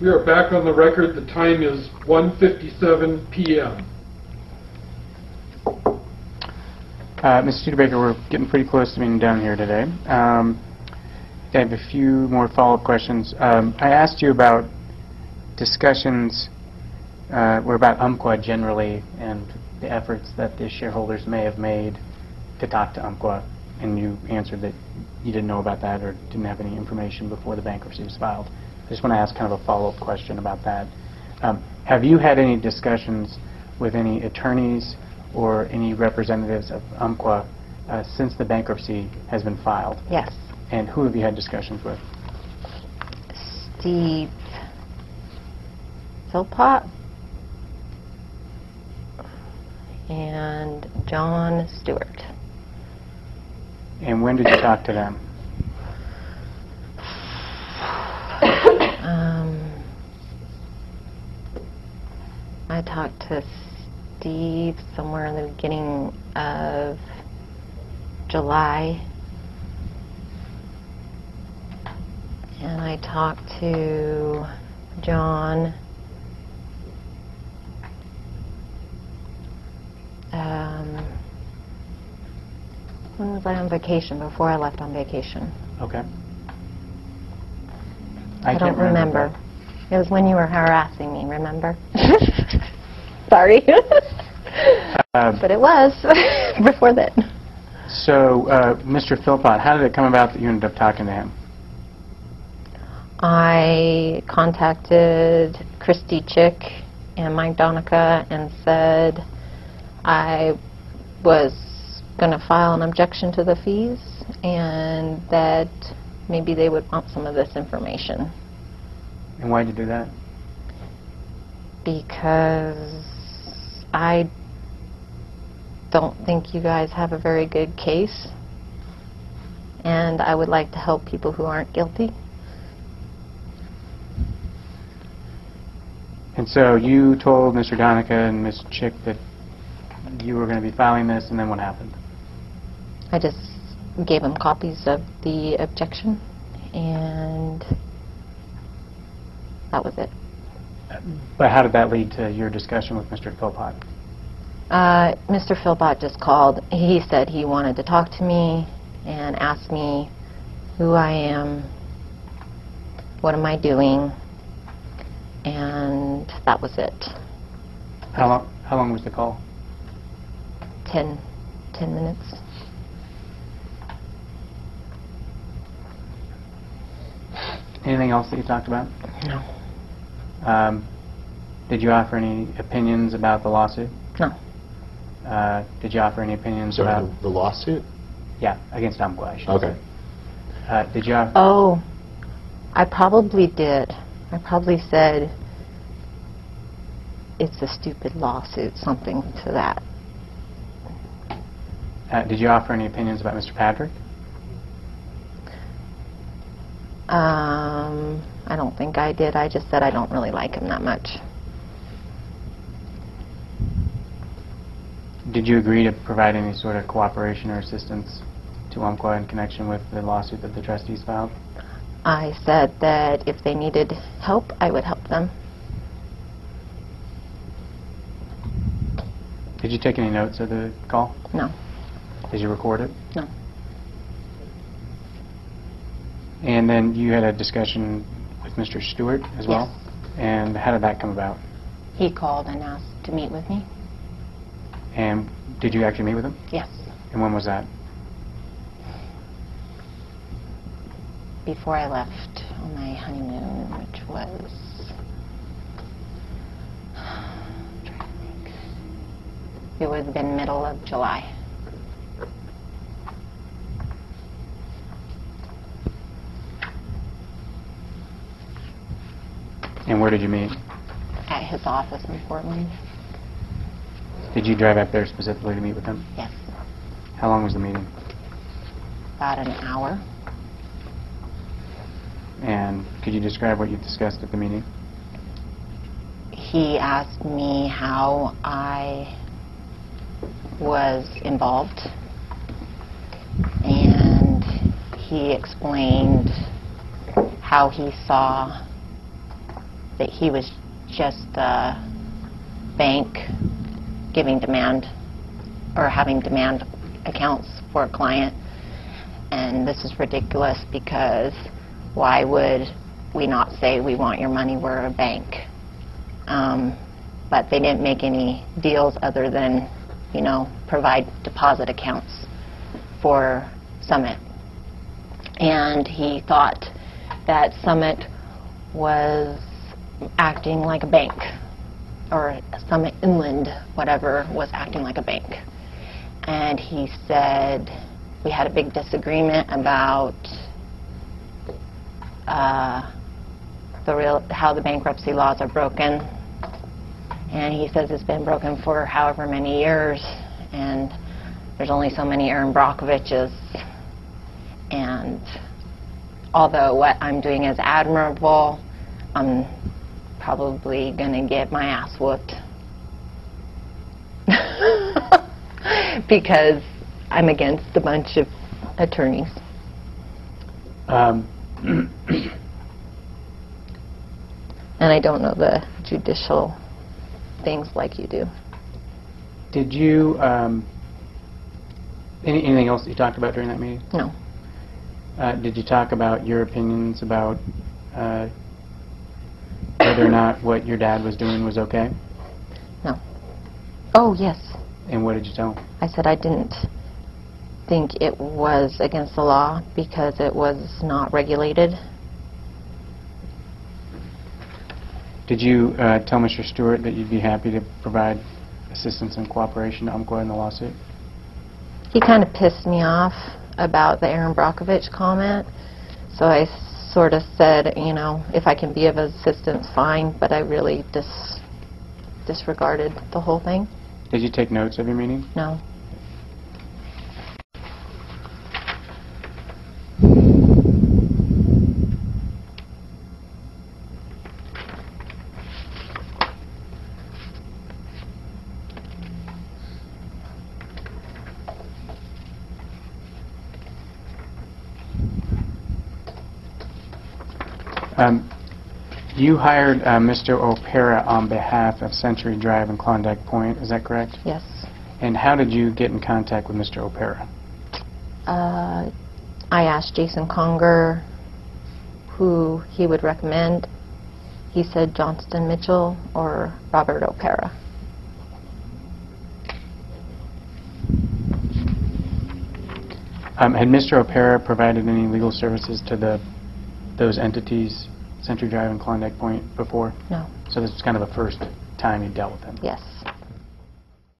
We are back on the record. The time is 1:57 p.m. Mr. Studebaker, we're getting pretty close to being done here today. I have a few more follow-up questions. I asked you about discussions were about Umpqua generally and the efforts that the shareholders may have made to talk to Umpqua, and you answered that you didn't know about that or didn't have any information before the bankruptcy was filed. I just want to ask kind of a follow-up question about that. Have you had any discussions with any attorneys or any representatives of Umpqua since the bankruptcy has been filed? Yes. And who have you had discussions with? Steve Philpott and John Stewart. And when did you talk to them? I talked to Steve somewhere in the beginning of July. And I talked to John when was I on vacation? Before I left on vacation. Okay. I don't remember. It was when you were harassing me, remember? Sorry. But it was before then. So, Mr. Philpott, how did it come about that you ended up talking to him? I contacted Christy Chick and Mike Donica and said I was going to file an objection to the fees and that maybe they would want some of this information. And why did you do that? Because I don't think you guys have a very good case, and I would like to help people who aren't guilty. And so you told Mr. Donica and Ms. Chick that you were going to be filing this, and then what happened? I just gave them copies of the objection, and that was it. But how did that lead to your discussion with Mr. Philpott? Mr. Philpott just called. He said he wanted to talk to me and asked me who I am, what am I doing, and that was it. How long was the call? 10 minutes. Anything else that you talked about? No. Did you offer any opinions about the lawsuit? No. Did you offer any opinions Sorry, about the lawsuit? Yeah, against Umpqua, I should Okay. say. Did you offer... Oh, I probably did. I probably said it's a stupid lawsuit, something to that. Did you offer any opinions about Mr. Patrick? I don't think I did. I just said I don't really like him that much. Did you agree to provide any sort of cooperation or assistance to Umpqua in connection with the lawsuit that the trustees filed? I said that if they needed help, I would help them. Did you take any notes of the call? No. Did you record it? No. And then you had a discussion with Mr. Stewart as well? Yes. And how did that come about? He called and asked to meet with me. And did you actually meet with him? Yes. And when was that? Before I left on my honeymoon, which was... It would have been middle of July. And where did you meet? At his office in Portland. Did you drive up there specifically to meet with him? Yes. How long was the meeting? About an hour. And could you describe what you discussed at the meeting? He asked me how I was involved, and he explained how he saw that he was just the bank giving demand or having demand accounts for a client. And this is ridiculous because why would we not say we want your money, we're a bank? But they didn't make any deals other than, you know, provide deposit accounts for Summit. And he thought that Summit was acting like a bank, or Summit Inland, whatever, was acting like a bank. And he said we had a big disagreement about how the bankruptcy laws are broken. And he says it's been broken for however many years, and there's only so many Aaron Brockoviches. And although what I'm doing is admirable, I'm probably going to get my ass whooped. Because I'm against a bunch of attorneys. And I don't know the judicial things like you do. Did you, anything else that you talked about during that meeting? No. Did you talk about your opinions about whether or not what your dad was doing was okay? No. Oh, yes. And what did you tell him? I said I didn't think it was against the law because it was not regulated. Did you tell Mr. Stewart that you'd be happy to provide assistance and cooperation to Umpqua in the lawsuit? He kind of pissed me off about the Aaron Brockovich comment, so I sort of said, you know, if I can be of assistance, fine, but I really disregarded the whole thing. Did you take notes of your meeting? No. You hired Mr. O'Para on behalf of Century Drive and Klondike Point, is that correct? Yes. And how did you get in contact with Mr. O'Para? I asked Jason Conger who he would recommend. He said Johnston Mitchell or Robert O'Para. Had Mr. O'Para provided any legal services to those entities, Century Drive and Klondike Point, before? No. So this was kind of a first time you dealt with them? Yes.